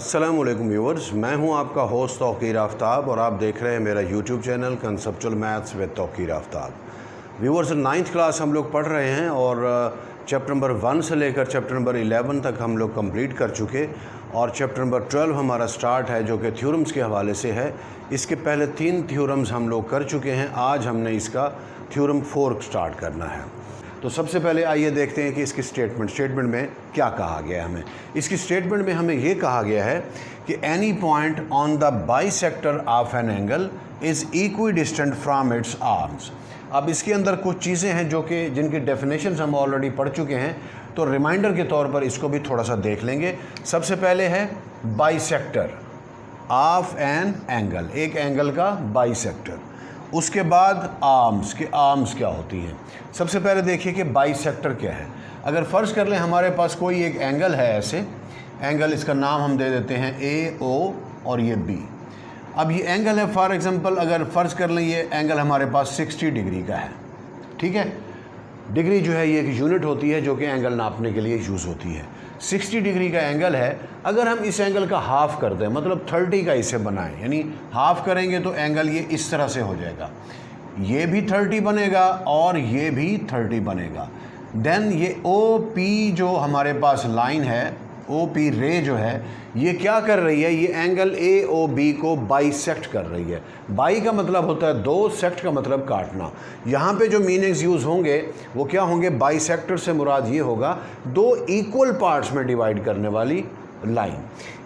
अस्सलामुअलैकुम व्यूवर्स, मैं हूं आपका होस्ट तौकीर आफ्ताब और आप देख रहे हैं मेरा YouTube channel conceptual maths with Tauqeer Aftab. Viewers, 9th class हम लोग पढ़ रहे हैं और चैप्टर नंबर 1 से लेकर चैप्टर नंबर 11 तक हम लोग कंप्लीट कर चुके और चैप्टर नंबर 12 हमारा स्टार्ट है जो कि थ्योरम्स के हवाले से है। इसके पहले 3 थ्योरम्स हम लोग कर चुके हैं। आज हमने इसका थ्योरम 4 स्टार्ट करना है। तो सबसे पहले आइए देखते हैं कि इसकी स्टेटमेंट में क्या कहा गया है। हमें इसकी स्टेटमेंट में हमें ये कहा गया है कि any point on the bisector of an angle is equidistant from it's arms. अब इसके अंदर कुछ चीज़ें हैं जो कि जिनकी डेफिनेशन हम ऑलरेडी पढ़ चुके हैं, तो रिमाइंडर के तौर पर इसको भी थोड़ा सा देख लेंगे। सबसे पहले है बाइसेक्टर ऑफ एन एंगल, एक एंगल का बाइसेक्टर। उसके बाद आर्म्स के आर्म्स क्या होती हैं। सबसे पहले देखिए कि बाइसेक्टर क्या है। अगर फ़र्ज़ कर लें हमारे पास कोई एक एंगल है, ऐसे एंगल, इसका नाम हम दे देते हैं ए ओ और ये बी। अब ये एंगल है, फॉर एग्ज़ाम्पल अगर फ़र्ज़ कर लें ये एंगल हमारे पास 60 डिग्री का है, ठीक है। डिग्री जो है ये एक यूनिट होती है जो कि एंगल नापने के लिए यूज़ होती है। 60 डिग्री का एंगल है। अगर हम इस एंगल का हाफ़ कर दें, मतलब 30 का इसे बनाएं, यानी हाफ़ करेंगे तो एंगल ये इस तरह से हो जाएगा, ये भी 30 बनेगा और ये भी 30 बनेगा। देन ये ओ पी जो हमारे पास लाइन है, ओ पी रे जो है, ये क्या कर रही है, ये एंगल ए ओ बी को बाइसेक्ट कर रही है। बाई का मतलब होता है दो, सेक्ट का मतलब काटना। यहाँ पे जो मीनिंग्स यूज़ होंगे वो क्या होंगे, बाइसेक्टर से मुराद ये होगा दो इक्वल पार्ट्स में डिवाइड करने वाली लाइन,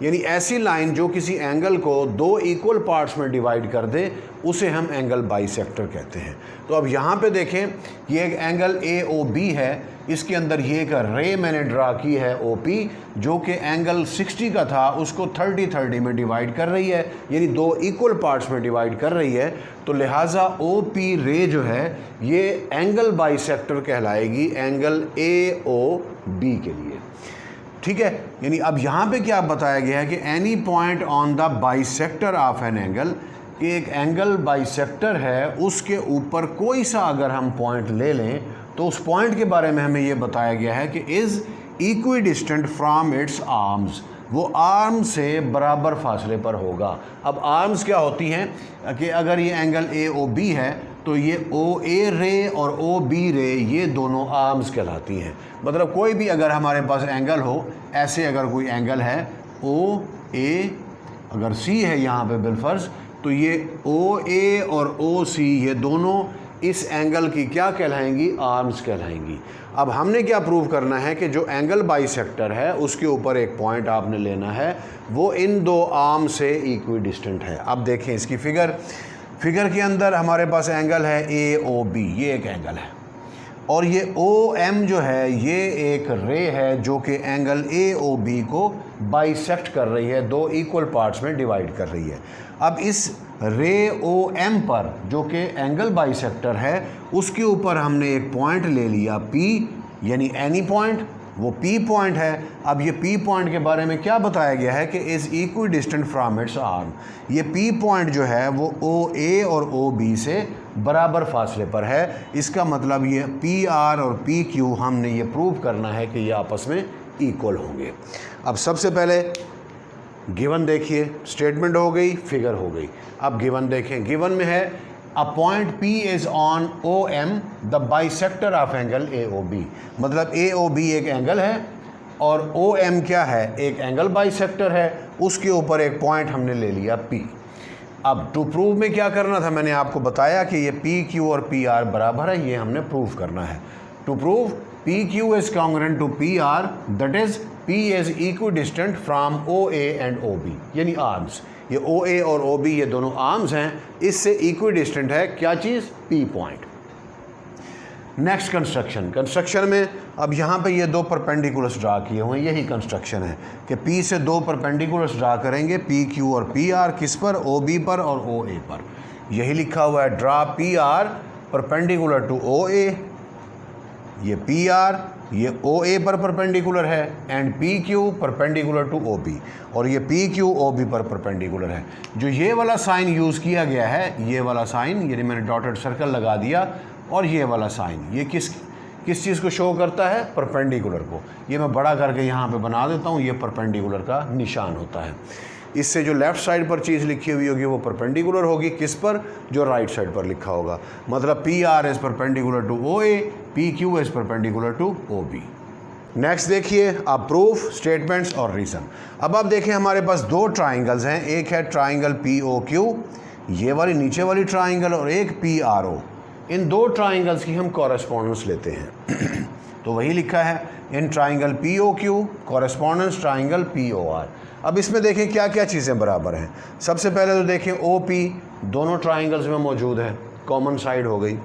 यानी ऐसी लाइन जो किसी एंगल को दो इक्वल पार्ट्स में डिवाइड कर दे उसे हम एंगल बाइसेक्टर कहते हैं। तो अब यहाँ पे देखें, ये एक एंगल ए ओ बी है, इसके अंदर ये एक रे मैंने ड्रा की है ओ पी, जो कि एंगल 60 का था उसको 30 में डिवाइड कर रही है, यानी दो इक्वल पार्ट्स में डिवाइड कर रही है। तो लिहाजा ओ पी रे जो है ये एंगल बाइसेक्टर कहलाएगी एंगल ए ओ बी के लिए, ठीक है। यानी अब यहाँ पे क्या बताया गया है कि any point on the bisector of an angle, कि एक एंगल बाइसेक्टर है, उसके ऊपर कोई सा अगर हम पॉइंट ले लें तो उस पॉइंट के बारे में हमें ये बताया गया है कि is equidistant from it's arms, वो आर्म से बराबर फासले पर होगा। अब आर्म्स क्या होती हैं कि अगर ये एंगल ए ओ बी है तो ये ओ ए रे और ओ बी रे ये दोनों आर्म्स कहलाती हैं। मतलब कोई भी अगर हमारे पास एंगल हो, ऐसे अगर कोई एंगल है ओ ए, अगर सी है यहाँ पे बिलफर्ज, तो ये ओ ए और ओ सी ये दोनों इस एंगल की क्या कहलाएंगी, आर्म्स कहलाएंगी। अब हमने क्या प्रूव करना है कि जो एंगल बाइसेक्टर है उसके ऊपर एक पॉइंट आपने लेना है, वो इन दो आर्म से इक्वी डिस्टेंट है। अब देखें इसकी फिगर के अंदर हमारे पास एंगल है ए ओ बी, ये एक एंगल है, और ये ओ एम जो है ये एक रे है जो कि एंगल ए ओ बी को बाइसेक्ट कर रही है, दो इक्वल पार्ट्स में डिवाइड कर रही है। अब इस रे ओ एम पर जो कि एंगल बाइसेक्टर है उसके ऊपर हमने एक पॉइंट ले लिया पी, यानी एनी पॉइंट, वो पी पॉइंट है। अब ये पी पॉइंट के बारे में क्या बताया गया है कि is equidistant from it's arm, ये पी पॉइंट जो है वो ओ ए और ओ बी से बराबर फासले पर है। इसका मतलब ये पी आर और पी क्यू हमने ये प्रूव करना है कि ये आपस में इक्वल होंगे। अब सबसे पहले गिवन देखिए, स्टेटमेंट हो गई, फिगर हो गई। अब गिवन देखें, गिवन में है a point P is on O M the bisector of angle A O B, मतलब ए ओ बी एक एंगल है और ओ एम क्या है, एक एंगल बाइसेक्टर है, उसके ऊपर एक पॉइंट हमने ले लिया P। अब टू प्रूव में क्या करना था, मैंने आपको बताया कि ये पी क्यू और पी आर बराबर है, ये हमने प्रूव करना है। To prove P Q is congruent to P R, that is P is equidistant from O A and O B, यानी आर्म्स। ये ओ ए और ओ बी ये दोनों आर्म्स हैं, इससे इक्वी डिस्टेंट है क्या चीज़, पी पॉइंट। नेक्स्ट कंस्ट्रक्शन में अब यहाँ पे ये दो परपेंडिकुलर्स ड्रा किए हुए हैं, यही कंस्ट्रक्शन है कि P से दो परपेंडिकुलर्स ड्रा करेंगे, पी क्यू और पी आर, किस पर, ओ बी पर और ओ ए पर। यही लिखा हुआ है, draw P R perpendicular to O A, ये पी आर ये ओ ए पर परपेंडिकुलर है, and P Q perpendicular to O B, और ये पी क्यू ओ बी पर परपेंडिकुलर है। जो ये वाला साइन यूज़ किया गया है, ये वाला साइन, यानी मैंने डॉटेड सर्कल लगा दिया, और ये वाला साइन, ये किस, किस चीज़ को शो करता है? परपेंडिकुलर को। ये मैं बड़ा करके यहाँ पे बना देता हूँ, ये परपेंडिकुलर का निशान होता है। इससे जो लेफ़्ट साइड पर चीज़ लिखी हुई होगी वो परपेंडिकुलर होगी, किस पर? जो राइट साइड पर लिखा होगा। मतलब PR is perpendicular to OA, PQ is perpendicular to OB। Next देखिए आप प्रूफ, स्टेटमेंट्स और रीज़न। अब आप देखें हमारे पास दो ट्राइंगल्स हैं, एक है ट्राइंगल POQ, ये वाली नीचे वाली ट्राइंगल, और एक PRO। इन दो ट्राइंगल्स की हम कॉरेस्पॉन्डेंस लेते हैं तो वही लिखा है in triangle POQ correspondence triangle POR। अब इसमें देखें क्या क्या चीज़ें बराबर हैं। सबसे पहले तो देखें OP दोनों ट्राइंगल्स में मौजूद है, कॉमन साइड हो गई।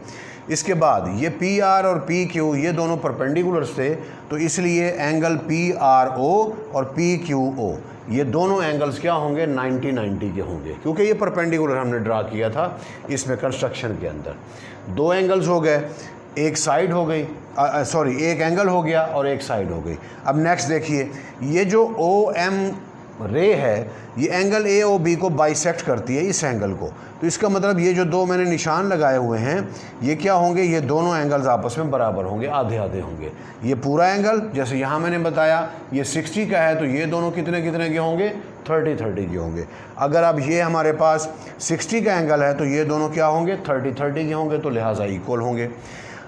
इसके बाद ये PR और PQ ये दोनों परपेंडिकुलर्स थे, तो इसलिए एंगल PRO और PQO ये दोनों एंगल्स क्या होंगे? 90-90 के होंगे, क्योंकि ये परपेंडिकुलर हमने ड्रा किया था इसमें कंस्ट्रक्शन के अंदर। दो एंगल्स हो गए, एक साइड हो गई, सॉरी एक एंगल हो गया और एक साइड हो गई। अब नेक्स्ट देखिए, ये जो OM रे है ये एंगल AOB को बाइसेक्ट करती है, इस एंगल को। तो इसका मतलब ये जो दो मैंने निशान लगाए हुए हैं ये क्या होंगे? ये दोनों एंगल्स आपस में बराबर होंगे, आधे आधे होंगे। ये पूरा एंगल जैसे यहाँ मैंने बताया ये 60 का है, तो ये दोनों कितने कितने के होंगे? 30-30 के होंगे। अगर अब ये हमारे पास 60 का एंगल है तो ये दोनों क्या होंगे? 30-30 के होंगे, तो लिहाजा इक्वल होंगे।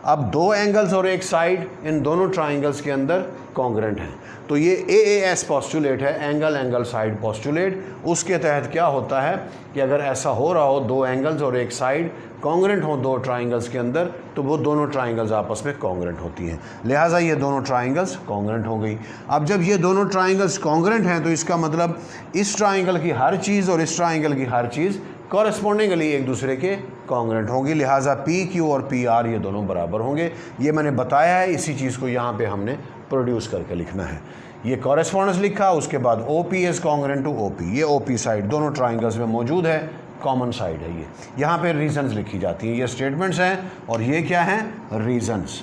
अब दो एंगल्स और एक साइड इन दोनों ट्राइंगल्स के अंदर कॉन्ग्रेंट हैं, तो ये AAS पोस्टुलेट है, एंगल एंगल साइड पोस्टुलेट। उसके तहत क्या होता है कि अगर ऐसा हो रहा हो दो एंगल्स और एक साइड कॉन्ग्रेंट हो दो ट्राइंगल्स के अंदर, तो वो दोनों ट्राइंगल्स आपस में कॉन्ग्रेंट होती हैं, लिहाजा ये दोनों ट्राइंगल्स कॉन्ग्रेंट हो गई। अब जब ये दोनों ट्राइंगल्स कॉन्ग्रेंट हैं तो इसका मतलब इस ट्राइंगल की हर चीज़ और इस ट्राइंगल की हर चीज़ कॉरेस्पॉन्डिंगली एक दूसरे के कॉन्ग्रेंट होंगी, लिहाजा PQ और PR ये दोनों बराबर होंगे। ये मैंने बताया है, इसी चीज़ को यहाँ पे हमने प्रोड्यूस करके लिखना है। ये कॉरेस्पॉन्डेंस लिखा, उसके बाद OP is congruent to OP, ये OP साइड दोनों ट्राइंगल्स में मौजूद है, कॉमन साइड है ये। यहाँ पे रीजंस लिखी जाती हैं, ये स्टेटमेंट्स हैं और ये क्या हैं? रीजंस।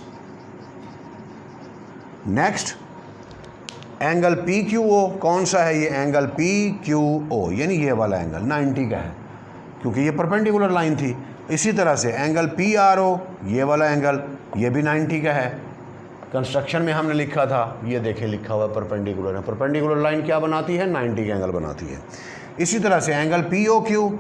नेक्स्ट एंगल PQO कौन सा है? ये एंगल PQO यानी ये वाला एंगल 90 का है, क्योंकि ये परपेंडिकुलर लाइन थी। इसी तरह से एंगल PRO ये वाला एंगल ये भी 90 का है। कंस्ट्रक्शन में हमने लिखा था, ये देखें लिखा हुआ परपेंडिकुलर है। परपेंडिकुलर लाइन क्या बनाती है? 90 का एंगल बनाती है। इसी तरह से एंगल POQ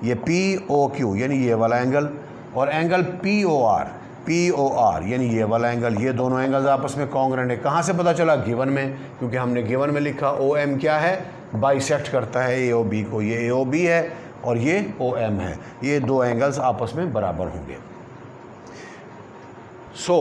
ये POQ यानी ये वाला एंगल, और एंगल POR यानी ये वाला एंगल, ये दोनों एंगल्स आपस में कॉन्ग्रेंट है। कहाँ से पता चला? गिवन में, क्योंकि हमने गिवन में लिखा OM क्या है? बाइसेक्ट करता है AOB को। ये AOB है और ये OM है, ये दो एंगल्स आपस में बराबर होंगे। So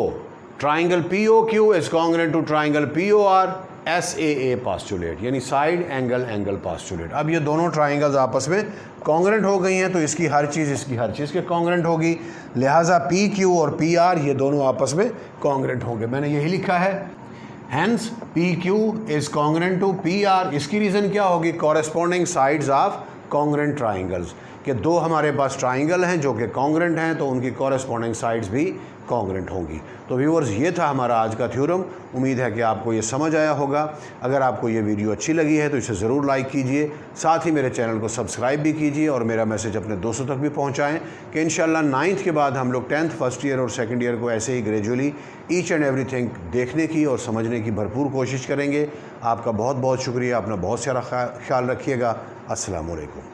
triangle POQ is congruent to triangle POR, SAA postulate यानी साइड एंगल एंगल पोस्टुलेट। अब ये दोनों ट्राइंगल्स आपस में कॉन्ग्रेंट हो गई हैं, तो इसकी हर चीज़ इसकी हर चीज़ के कॉन्ग्रेंट होगी, लिहाजा PQ और PR ये दोनों आपस में कॉन्ग्रेंट होंगे। मैंने यही लिखा है, hence PQ is congruent to PR। इसकी रीज़न क्या होगी? Corresponding sides of congruent triangles, कि दो हमारे पास ट्राइंगल हैं जो कि कॉन्ग्रेंट हैं, तो उनकी कॉरेस्पॉन्डिंग साइड्स भी कॉन्ग्रेंट होंगी। तो व्यूअर्स ये था हमारा आज का थ्योरम। उम्मीद है कि आपको ये समझ आया होगा। अगर आपको ये वीडियो अच्छी लगी है तो इसे ज़रूर लाइक कीजिए, साथ ही मेरे चैनल को सब्सक्राइब भी कीजिए और मेरा मैसेज अपने दोस्तों तक भी पहुंचाएं कि इंशाल्लाह 9th के बाद हम लोग 10th फर्स्ट ईयर और सेकंड ईयर को ऐसे ही ग्रेजुअली ईच एंड एवरीथिंग देखने की और समझने की भरपूर कोशिश करेंगे। आपका बहुत बहुत शुक्रिया, अपना बहुत सारा ख्याल रखिएगा। अस्सलाम वालेकुम।